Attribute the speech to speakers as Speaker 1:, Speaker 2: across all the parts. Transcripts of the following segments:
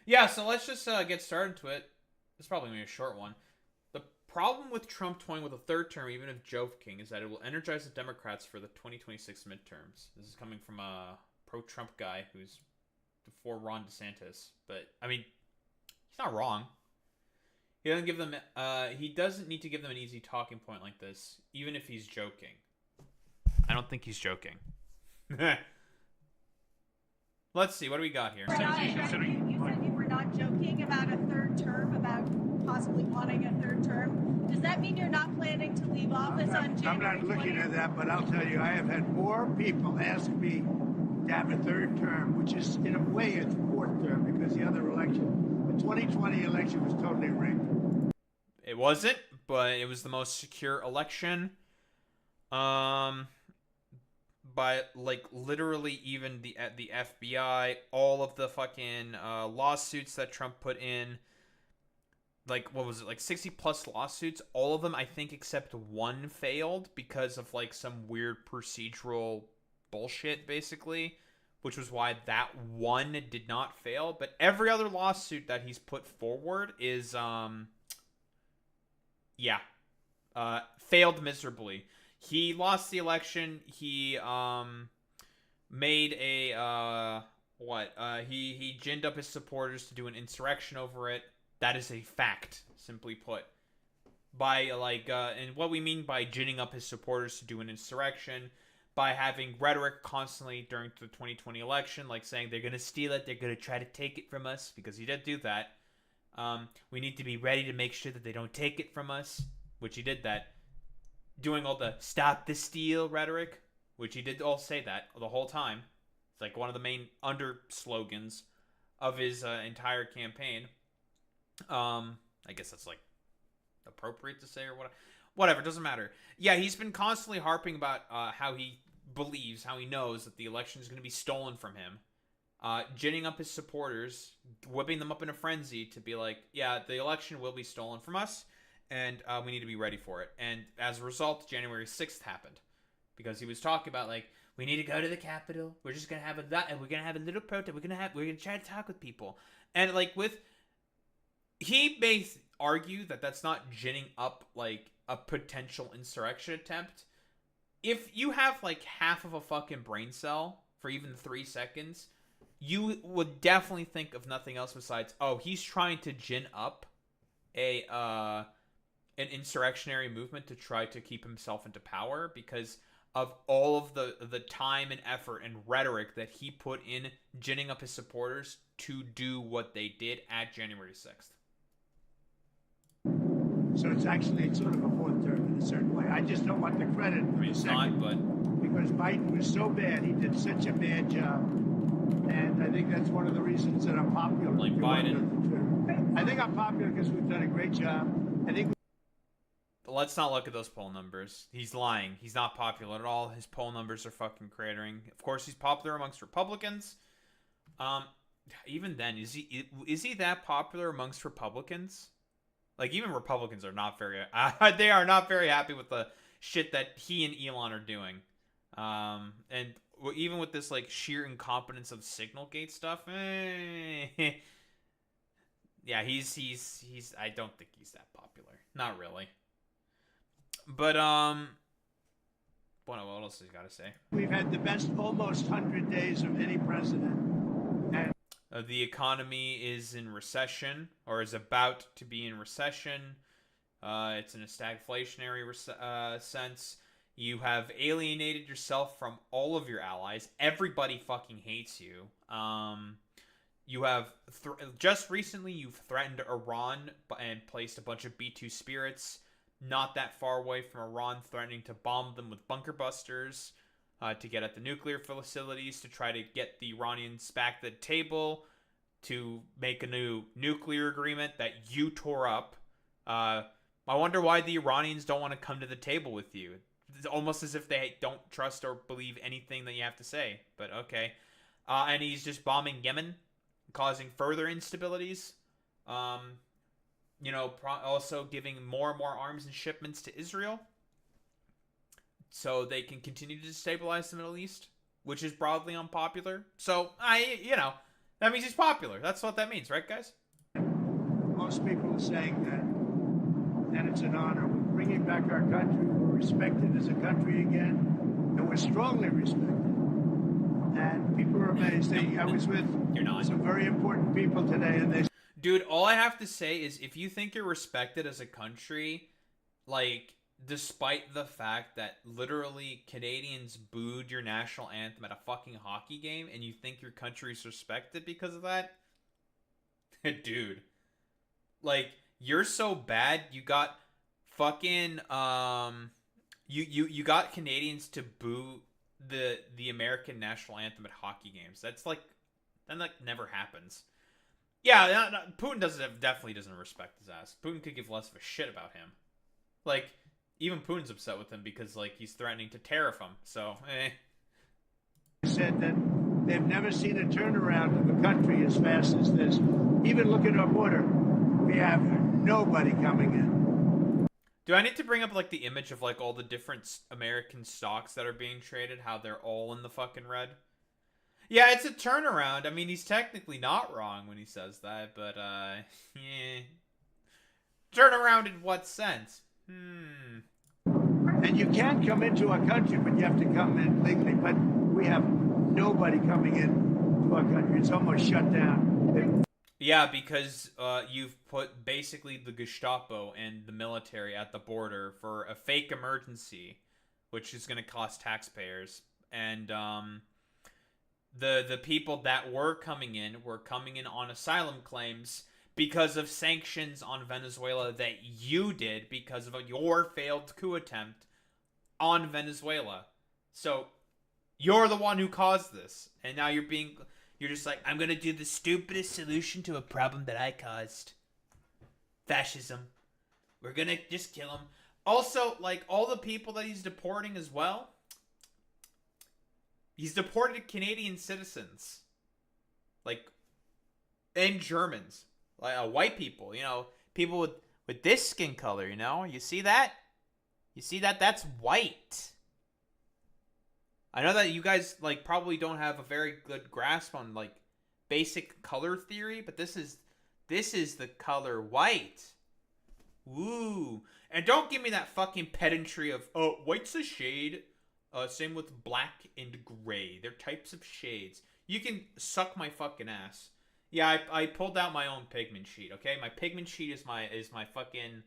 Speaker 1: Yeah, so let's just get started to it. It's probably going to be a short one. The problem with Trump toying with a third term, even if joking, is that it will energize the Democrats for the 2026 midterms. This is coming from a pro-Trump guy who's before Ron DeSantis. But, I mean, he's not wrong. He doesn't give them. He doesn't need to give them an easy talking point like this, even if he's joking. I don't think he's joking. Let's see. What do we got here?
Speaker 2: You said you were not joking about a third term, about possibly wanting a third term. Does that mean you're not planning to leave office on January 20th?
Speaker 3: I'm not looking at that, but I'll tell you, I have had more people ask me to have a third term, which is, in a way, it's fourth term, because the other election, the 2020 election, was totally rigged.
Speaker 1: It wasn't, but it was the most secure election. By like literally even the FBI, all of the fucking lawsuits that Trump put in, like what was it, like 60 plus lawsuits, all of them I think except one failed because of like some weird procedural bullshit basically, which was why that one did not fail. But every other lawsuit that he's put forward is failed miserably. He lost the election. He made a he ginned up his supporters to do an insurrection over it. That is a fact, simply put. By and what we mean by ginning up his supporters to do an insurrection, by having rhetoric constantly during the 2020 election, like saying they're gonna steal it, they're gonna try to take it from us, because he did do that. We need to be ready to make sure that they don't take it from us, which he did that. Doing all the stop the steal rhetoric, which he did all say that the whole time. It's like one of the main under slogans of his entire campaign. I guess that's like appropriate to say or whatever, doesn't matter. Yeah, he's been constantly harping about how he believes, how he knows that the election is going to be stolen from him. Ginning up his supporters, whipping them up in a frenzy to be like, yeah, the election will be stolen from us. And we need to be ready for it. And as a result, January 6th happened. Because he was talking about, like, we need to go to the Capitol. We're just going to have we're going to have a little protest. We're going to try to talk with people. And, like, he may argue that that's not ginning up, like, a potential insurrection attempt. If you have, like, half of a fucking brain cell for even 3 seconds, you would definitely think of nothing else besides, oh, he's trying to gin up an insurrectionary movement to try to keep himself into power, because of all of the time and effort and rhetoric that he put in ginning up his supporters to do what they did at January 6th.
Speaker 3: So it's sort of a fourth term in a certain way. I just don't want the credit for the second, because Biden was so bad. He did such a bad job. And I think that's one of the reasons that I'm popular.
Speaker 1: Blame Biden.
Speaker 3: I think I'm popular because we've done a great job. I think.
Speaker 1: Let's not look at those poll numbers. He's lying. He's not popular at all. His poll numbers are fucking cratering. Of course, he's popular amongst Republicans. Even then, is he that popular amongst Republicans? Like, even Republicans are not very. They are not very happy with the shit that he and Elon are doing. And even with this like sheer incompetence of Signalgate stuff. Yeah, he's. I don't think he's that popular. Not really. But what else has he got to say?
Speaker 3: We've had the best almost 100 days of any president. And
Speaker 1: the economy is in recession, or is about to be in recession. It's in a stagflationary sense. You have alienated yourself from all of your allies. Everybody fucking hates you. You have just recently you've threatened Iran and placed a bunch of B-2 spirits not that far away from Iran, threatening to bomb them with bunker busters to get at the nuclear facilities, to try to get the Iranians back at the table, to make a new nuclear agreement that you tore up. I wonder why the Iranians don't want to come to the table with you. It's almost as if they don't trust or believe anything that you have to say, but okay. And he's just bombing Yemen, causing further instabilities. Also giving more and more arms and shipments to Israel so they can continue to destabilize the Middle East, which is broadly unpopular. So, That means he's popular. That's what that means, right, guys?
Speaker 3: Most people are saying that, and it's an honor. We're bringing back our country. We're respected as a country again, and we're strongly respected. And people are amazed. I was with some very important people today, and they...
Speaker 1: Dude, all I have to say is if you think you're respected as a country, like, despite the fact that literally Canadians booed your national anthem at a fucking hockey game, and you think your country's respected because of that? Dude. Like, you're so bad, you got fucking, you got Canadians to boo the American national anthem at hockey games. That never happens. Yeah, Putin definitely doesn't respect his ass. Putin could give less of a shit about him. Like, even Putin's upset with him because, like, he's threatening to tariff him. So,
Speaker 3: said that they've never seen a turnaround of the country as fast as this. Even look at our border. We have nobody coming in.
Speaker 1: Do I need to bring up, like, the image of, like, all the different American stocks that are being traded? How they're all in the fucking red? Yeah, it's a turnaround. I mean, he's technically not wrong when he says that, but, yeah. Turnaround in what sense?
Speaker 3: And you can't come into our country, but you have to come in legally. But we have nobody coming in to our country. It's almost shut down.
Speaker 1: Yeah, because you've put basically the Gestapo and the military at the border for a fake emergency, which is going to cost taxpayers. And the people that were coming in on asylum claims because of sanctions on Venezuela that you did because of your failed coup attempt on Venezuela. So you're the one who caused this, and now you're just like, I'm gonna do the stupidest solution to a problem that I caused. Fascism. We're gonna just kill him. Also, like, all the people that he's deporting as well, he's deported Canadian citizens. Like, and Germans. Like, white people, you know, people with this skin color, you know? You see that? You see that? That's white. I know that you guys, like, probably don't have a very good grasp on, like, basic color theory, but this is the color white. Woo. And don't give me that fucking pedantry of, oh, white's a shade. Same with black and gray. They're types of shades. You can suck my fucking ass. Yeah, I pulled out my own pigment sheet, okay? My pigment sheet is my fucking,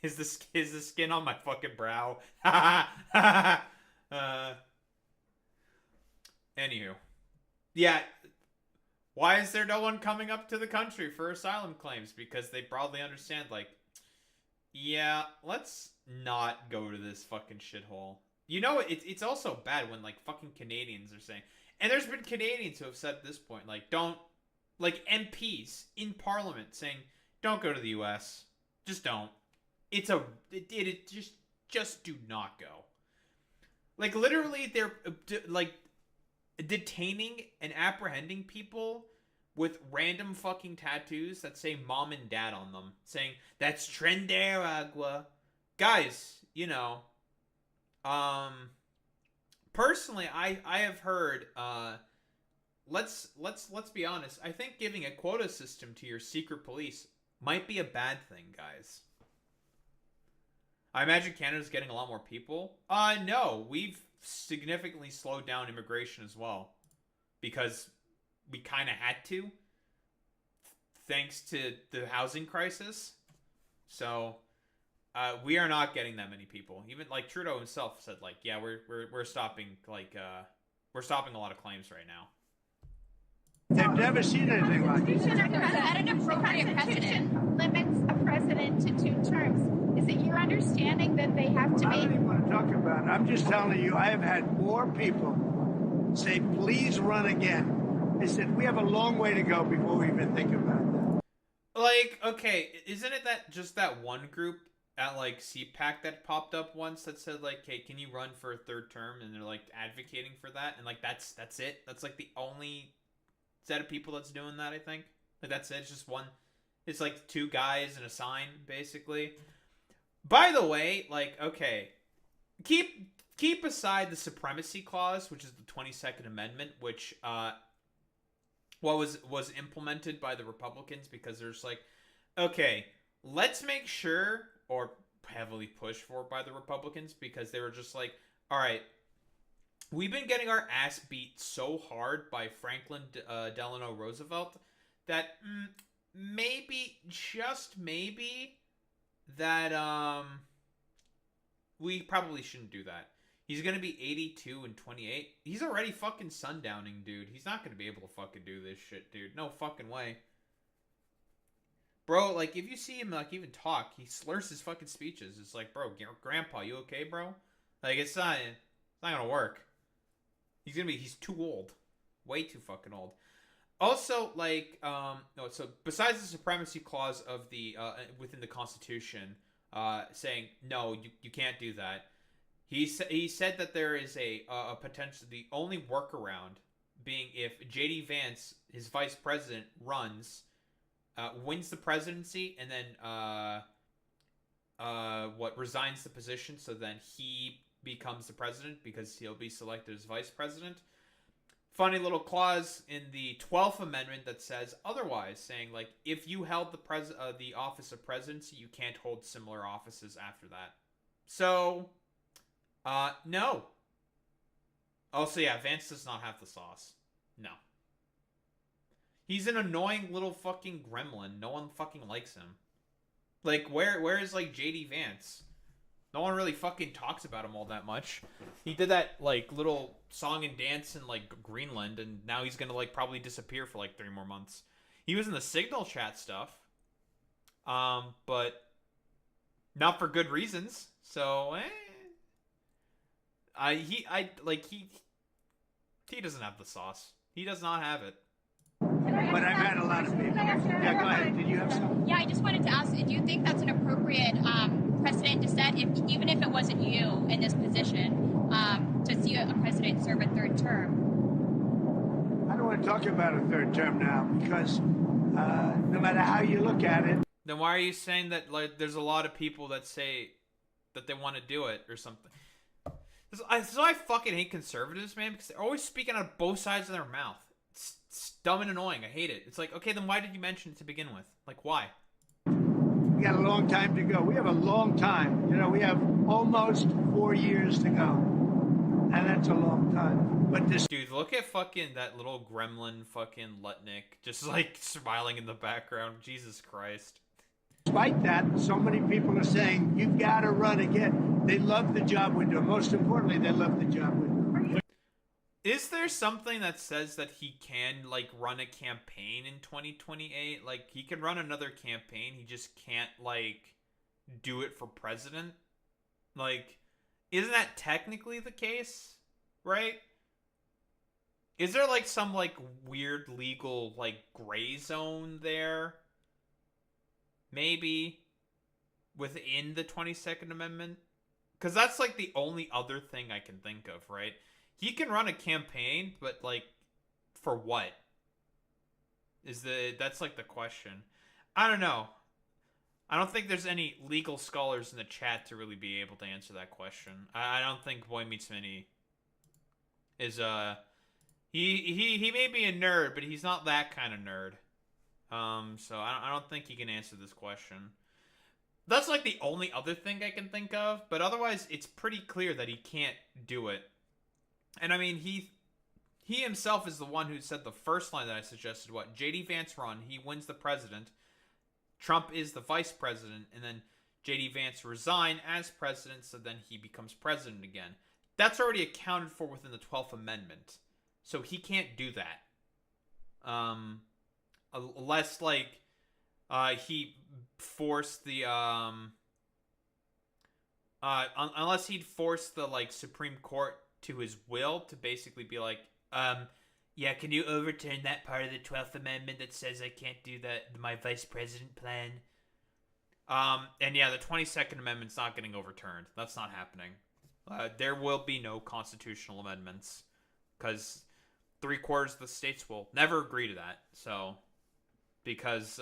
Speaker 1: is the skin on my fucking brow. Anywho. Yeah, why is there no one coming up to the country for asylum claims? Because they broadly understand, like, yeah, let's not go to this fucking shithole. You know, it's also bad when, like, fucking Canadians are saying... And there's been Canadians who have said at this point, like, don't... Like, MPs in Parliament saying, don't go to the U.S. Just don't. Just do not go. Like, literally, they're, like, detaining and apprehending people with random fucking tattoos that say mom and dad on them. Saying, that's Trenderagua. Guys, you know, personally, I have heard, let's be honest. I think giving a quota system to your secret police might be a bad thing, guys. I imagine Canada's getting a lot more people. No, we've significantly slowed down immigration as well, because we kind of had to, thanks to the housing crisis. So, we are not getting that many people. Even, like, Trudeau himself said, like, yeah, we're stopping, like, we're stopping a lot of claims right now.
Speaker 3: They've never seen anything like this.
Speaker 4: At an appropriate precedent limits a president to 2 terms. Is it your understanding that they have to
Speaker 3: I don't
Speaker 4: be...
Speaker 3: even want to talk about it. I'm just telling you, I have had more people say, please run again. They said, we have a long way to go before we even think about that.
Speaker 1: Like, okay, isn't it that just that one group at, like, CPAC that popped up once that said, like, hey, can you run for a 3rd term? And they're, like, advocating for that. And, like, that's it. That's, like, the only set of people that's doing that, I think. Like, that's it. It's just one. It's, like, 2 guys and a sign, basically. By the way, like, okay, keep aside the supremacy clause, which is the 22nd Amendment, which what was implemented by the Republicans, because there's like, okay, let's make sure, or heavily pushed for by the Republicans, because they were just like, all right, we've been getting our ass beat so hard by Franklin Delano Roosevelt that maybe, just maybe, that we probably shouldn't do that. He's going to be 82 and 28. He's already fucking sundowning, dude. He's not going to be able to fucking do this shit, dude. No fucking way. Bro, like, if you see him, like, even talk, he slurs his fucking speeches. It's like, bro, grandpa, you okay, bro? Like, it's not going to work. He's too old. Way too fucking old. Also, like, so besides the supremacy clause of the, within the Constitution, saying, no, you can't do that, he said that there is a potential, the only workaround being if J.D. Vance, his vice president, wins the presidency, and then, resigns the position, so then he becomes the president because he'll be selected as vice president. Funny little clause in the 12th Amendment that says otherwise, saying, like, if you held the office of presidency, you can't hold similar offices after that. So, no. Also, yeah, Vance does not have the sauce. No. He's an annoying little fucking gremlin. No one fucking likes him. Like, where is, like, J.D. Vance? No one really fucking talks about him all that much. He did that, like, little song and dance in, like, Greenland, and now he's gonna, like, probably disappear for, like, 3 more months. He was in the Signal chat stuff. But not for good reasons. So, he doesn't have the sauce. He does not have it.
Speaker 3: But I've had a lot of people. Yeah, go ahead. Did you have something?
Speaker 4: Yeah, I just wanted to ask, do you think that's an appropriate precedent to set, even if it wasn't you in this position, to see a president serve a 3rd term?
Speaker 3: I don't want to talk about a 3rd term now, because no matter how you look at it.
Speaker 1: Then why are you saying that, like, there's a lot of people that say that they want to do it or something? This is why I fucking hate conservatives, man, because they're always speaking out of both sides of their mouth. It's dumb and annoying. I hate it. It's like, okay, then why did you mention it to begin with? Like, why?
Speaker 3: We got a long time to go. We have a long time. You know, we have almost 4 years to go. And that's a long time. But this...
Speaker 1: Dude, look at fucking that little gremlin fucking Lutnick just, like, smiling in the background. Jesus Christ.
Speaker 3: Despite that, so many people are saying, you've got to run again. They love the job we do. Most importantly, they love the job we do.
Speaker 1: Is there something that says that he can, like, run a campaign in 2028? Like, he can run another campaign, he just can't, like, do it for president? Like, isn't that technically the case? Right? Is there, like, some, like, weird legal, like, gray zone there? Maybe within the 22nd Amendment? Because that's, like, the only other thing I can think of, right? He can run a campaign, but, like, for what? That's, like, the question. I don't know. I don't think there's any legal scholars in the chat to really be able to answer that question. I don't think Boy Meets Minnie is, he may be a nerd, but he's not that kind of nerd. So I don't think he can answer this question. That's, like, the only other thing I can think of, but otherwise it's pretty clear that he can't do it. And I mean, he himself is the one who said the first line that I suggested, what? J.D. Vance run, he wins the president, Trump is the vice president, and then J.D. Vance resign as president, so then he becomes president again. That's already accounted for within the 12th Amendment. So he can't do that. Unless, like, he forced the, unless he'd force the, like, Supreme Court to his will to basically be like, yeah, can you overturn that part of the 12th Amendment that says I can't do my vice president plan? And yeah, the 22nd Amendment's not getting overturned. That's not happening. There will be no constitutional amendments because 3/4 of the states will never agree to that. So, because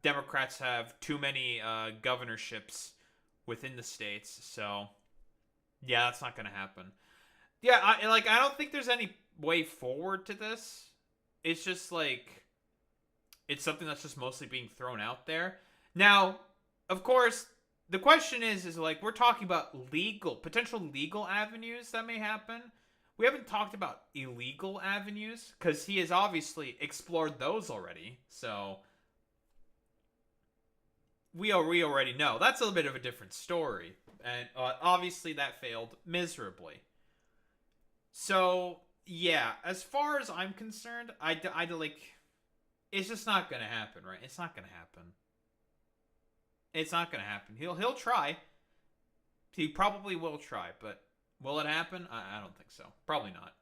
Speaker 1: Democrats have too many governorships within the states, so yeah, that's not going to happen. Yeah, I don't think there's any way forward to this. it's just like, it's something that's just mostly being thrown out there. Now, of course, the question is like, we're talking about potential legal avenues that may happen. We haven't talked about illegal avenues, because he has obviously explored those already. So, we already know. That's a little bit of a different story. And obviously that failed miserably. So, yeah, as far as I'm concerned, I like, it's just not going to happen, right? It's not going to happen. It's not going to happen. He'll try. He probably will try, but will it happen? I don't think so. Probably not.